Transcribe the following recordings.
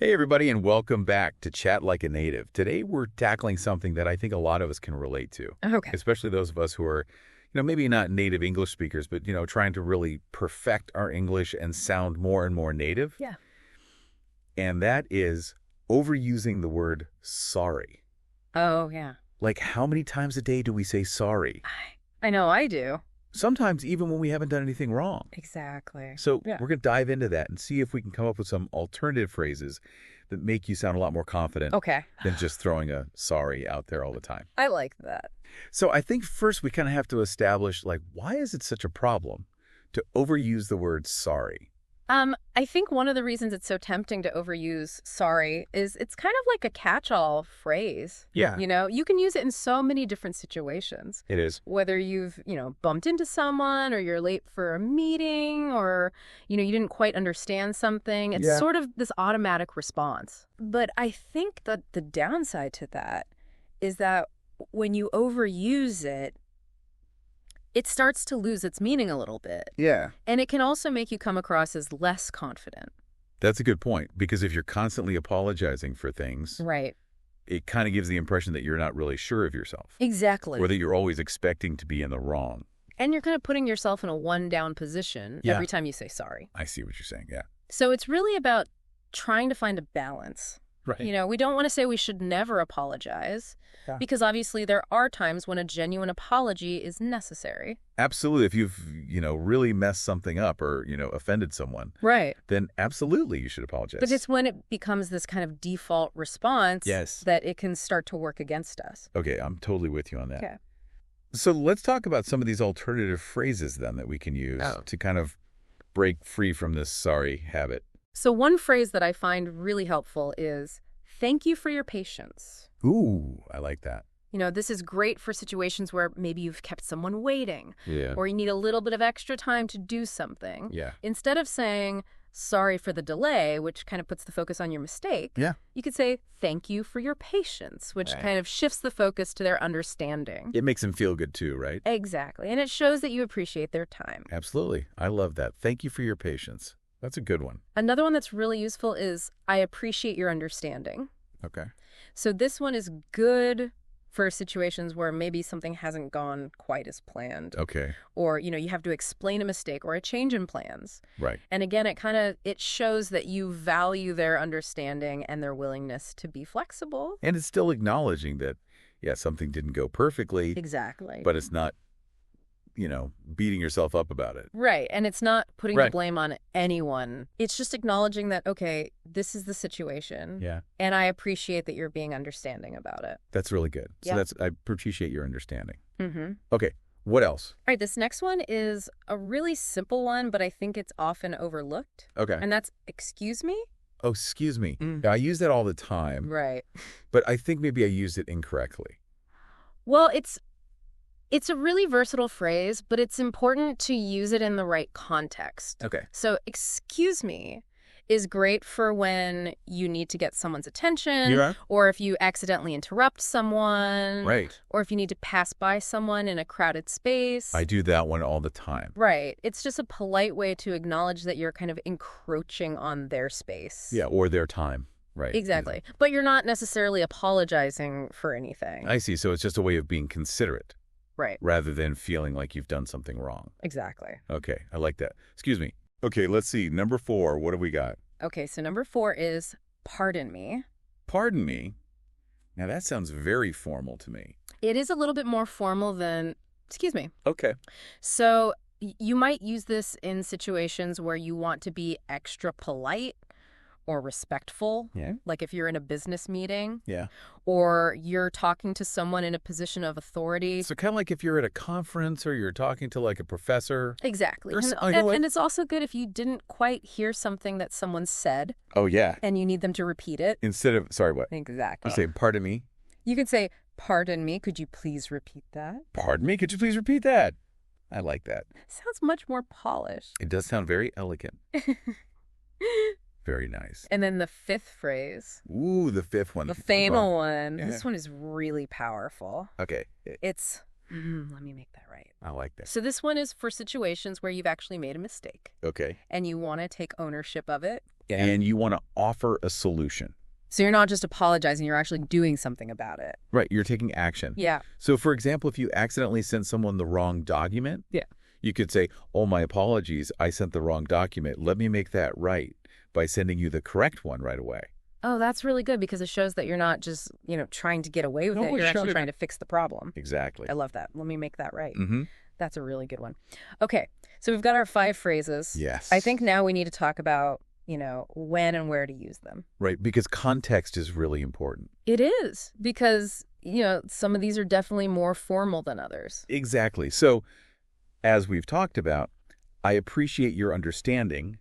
Hey, everybody, and welcome back to Chat Like a Native. Today, we're tackling something that I think a lot of us can relate to, Okay. especially those of us who are, maybe not native English speakers, but, trying to really perfect our English and sound more and more native. Yeah. And that is overusing the word sorry. Oh, yeah. Like, how many times a day do we say sorry? I know I do. Sometimes even when we haven't done anything wrong. Exactly. So Yeah. we're going to dive into that and see if we can come up with some alternative phrases that make you sound a lot more confident Okay. than just throwing a sorry out there all the time. I like that. So I think first we kind of have to establish, why is it such a problem to overuse the word sorry? I think one of the reasons it's so tempting to overuse sorry is it's kind of like a catch-all phrase. Yeah. You can use it in so many different situations. It is. Whether you've, bumped into someone or you're late for a meeting or, you didn't quite understand something. It's sort of this automatic response. But I think that the downside to that is that when you overuse it, it starts to lose its meaning a little bit. Yeah. And it can also make you come across as less confident. That's a good point, because if you're constantly apologizing for things, Right. it kind of gives the impression that you're not really sure of yourself. Exactly. Or that you're always expecting to be in the wrong. And you're kind of putting yourself in a one-down position every time you say sorry. I see what you're saying, yeah. So it's really about trying to find a balance. Right. We don't want to say we should never apologize, because obviously there are times when a genuine apology is necessary. Absolutely. If you've, really messed something up or, offended someone, Right. then absolutely you should apologize. But it's when it becomes this kind of default response Yes. that it can start to work against us. Okay, I'm totally with you on that. Okay. So let's talk about some of these alternative phrases then that we can use to kind of break free from this sorry habit. So one phrase that I find really helpful is, "Thank you for your patience." Ooh, I like that. This is great for situations where maybe you've kept someone waiting, Yeah. or you need a little bit of extra time to do something. Yeah. Instead of saying, "Sorry for the delay," which kind of puts the focus on your mistake, Yeah. you could say, "Thank you for your patience," which Right. kind of shifts the focus to their understanding. It makes them feel good too, right? Exactly. And it shows that you appreciate their time. Absolutely. I love that. Thank you for your patience. That's a good one. Another one that's really useful is, "I appreciate your understanding." Okay. So this one is good for situations where maybe something hasn't gone quite as planned. Okay. Or, you have to explain a mistake or a change in plans. Right. And again, it shows that you value their understanding and their willingness to be flexible. And it's still acknowledging that, something didn't go perfectly, Exactly. but it's not, beating yourself up about it. Right. And it's not putting Right. the blame on anyone. It's just acknowledging that, okay, this is the situation. Yeah. And I appreciate that you're being understanding about it. That's really good. Yeah. So I appreciate your understanding. Mm-hmm. Okay. What else? All right, this next one is a really simple one, but I think it's often overlooked. Okay. And that's, "Excuse me?" Oh, excuse me. Yeah, I use that all the time, Right. but I think maybe I used it incorrectly. Well, it's a really versatile phrase, but it's important to use it in the right context. Okay. So, "excuse me" is great for when you need to get someone's attention, Yeah. or if you accidentally interrupt someone, Right. or if you need to pass by someone in a crowded space. I do that one all the time. Right. It's just a polite way to acknowledge that you're kind of encroaching on their space. Yeah, or their time. Right. Exactly. But you're not necessarily apologizing for anything. I see. So it's just a way of being considerate Right. rather than feeling like you've done something wrong. Exactly. Okay. I like that. Excuse me. Okay, let's see. Number 4, what have we got? Okay, so number 4 is, "Pardon me." Pardon me. Now that sounds very formal to me. It is a little bit more formal than "excuse me." Okay. So you might use this in situations where you want to be extra polite or respectful. Yeah. Like if you're in a business meeting Yeah. or you're talking to someone in a position of authority. So kind of like if you're at a conference or you're talking to like a professor. Exactly. Or And, so- you know what? and it's also good if you didn't quite hear something that someone said Oh, yeah. and you need them to repeat it. Instead of, sorry, what? Exactly. You say, pardon me. You could say, "Pardon me, could you please repeat that?" Pardon me. Could you please repeat that? I like that. Sounds much more polished. It does sound very elegant. Very nice. And then the 5th phrase, Ooh, the 5th one. the famous one. Yeah. This one is really powerful. Okay. It's, let me make that right. I like that. So this one is for situations where you've actually made a mistake Okay. and you want to take ownership of it. Yeah. and you want to offer a solution. So you're not just apologizing, you're actually doing something about it. Right, you're taking action. Yeah. So, for example, if you accidentally sent someone the wrong document, Yeah. you could say, oh, my apologies, I sent the wrong document. Let me make that right by sending you the correct one right away. Oh, that's really good because it shows that you're not just, trying to get away with it. You're actually trying to fix the problem. Exactly. I love that. Let me make that right. Mm-hmm. That's a really good one. Okay, so we've got our 5 phrases. Yes. I think now we need to talk about, when and where to use them. Right, because context is really important. It is, because, some of these are definitely more formal than others. Exactly. So, as we've talked about, I appreciate your understanding.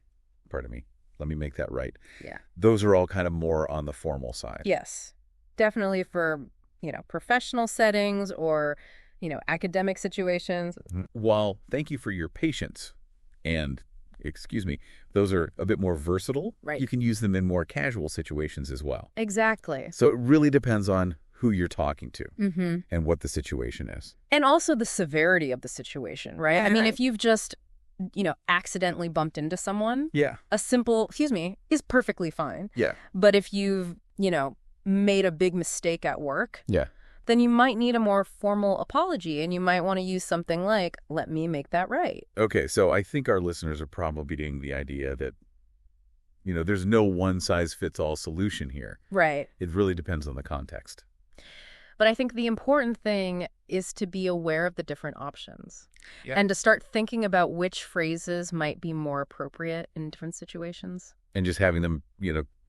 Pardon me. Let me make that right. Yeah. Those are all kind of more on the formal side. Yes. Definitely for, professional settings or, academic situations. While thank you for your patience and, excuse me, those are a bit more versatile. Right. You can use them in more casual situations as well. Exactly. So it really depends on who you're talking to Mm-hmm. and what the situation is. And also the severity of the situation, right? I mean, if you've just, accidentally bumped into someone, Yeah. a simple, excuse me, is perfectly fine. Yeah. But if you've, made a big mistake at work, Yeah. then you might need a more formal apology, and you might want to use something like, let me make that right. Okay, so I think our listeners are probably getting the idea that, there's no one-size-fits-all solution here. Right. It really depends on the context. But I think the important thing is to be aware of the different options. Yeah. And to start thinking about which phrases might be more appropriate in different situations. And just having them,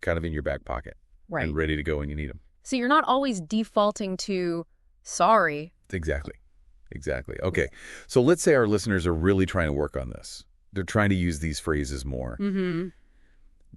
kind of in your back pocket. Right. And ready to go when you need them. So you're not always defaulting to sorry. Exactly. Okay, so let's say our listeners are really trying to work on this. They're trying to use these phrases more. Mm-hmm.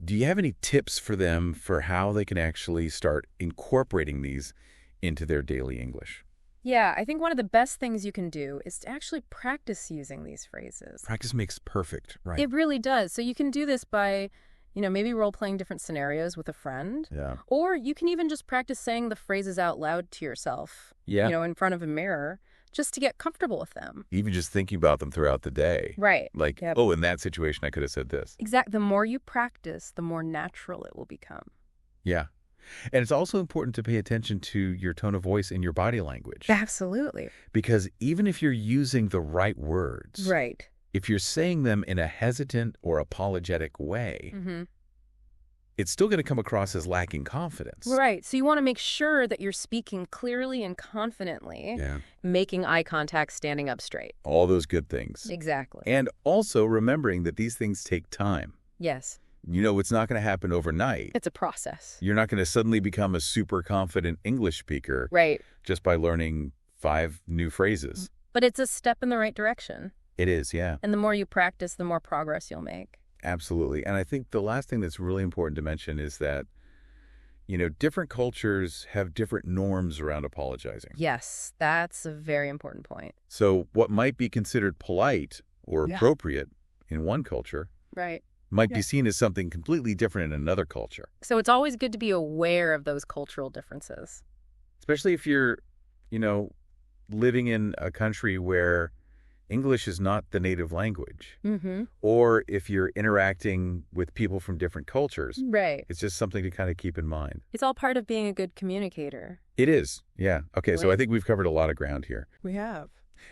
Do you have any tips for them for how they can actually start incorporating these into their daily English? Yeah, I think one of the best things you can do is to actually practice using these phrases. Practice makes perfect, right? It really does. So you can do this by, maybe role-playing different scenarios with a friend. Yeah. Or you can even just practice saying the phrases out loud to yourself, Yeah. in front of a mirror, just to get comfortable with them. Even just thinking about them throughout the day. Right. Like, Yep. oh, in that situation, I could have said this. Exactly. The more you practice, the more natural it will become. Yeah. And it's also important to pay attention to your tone of voice and your body language. Absolutely. Because even if you're using the right words, Right. if you're saying them in a hesitant or apologetic way, Mm-hmm. it's still going to come across as lacking confidence. Right. So you want to make sure that you're speaking clearly and confidently, Yeah. making eye contact, standing up straight. All those good things. Exactly. And also remembering that these things take time. Yes. It's not going to happen overnight. It's a process. You're not going to suddenly become a super confident English speaker Right. just by learning 5 new phrases. But it's a step in the right direction. It is, yeah. And the more you practice, the more progress you'll make. Absolutely. And I think the last thing that's really important to mention is that, different cultures have different norms around apologizing. Yes, that's a very important point. So what might be considered polite or Yeah. appropriate in one culture Right. might be seen as something completely different in another culture. So it's always good to be aware of those cultural differences. Especially if you're, living in a country where English is not the native language, Mm-hmm. or if you're interacting with people from different cultures. Right. It's just something to kind of keep in mind. It's all part of being a good communicator. It is. Yeah. Okay. So I Right. think we've covered a lot of ground here. We have.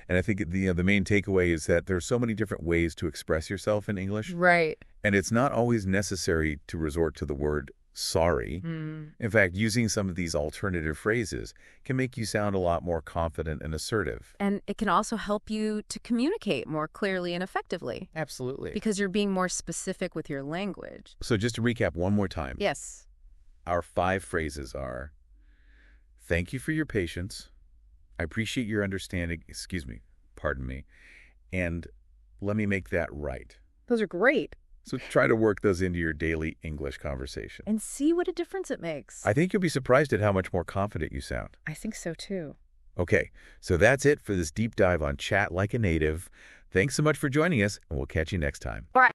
And I think the main takeaway is that there's so many different ways to express yourself in English. Right. And it's not always necessary to resort to the word sorry. Mm. In fact, using some of these alternative phrases can make you sound a lot more confident and assertive. And it can also help you to communicate more clearly and effectively Absolutely. because you're being more specific with your language. So just to recap one more time. Yes. Our 5 phrases are, thank you for your patience. I appreciate your understanding. Pardon me. And let me make that right. Those are great. So try to work those into your daily English conversation. And see what a difference it makes. I think you'll be surprised at how much more confident you sound. I think so too. Okay, so that's it for this deep dive on Chat Like a Native. Thanks so much for joining us, and we'll catch you next time. All right.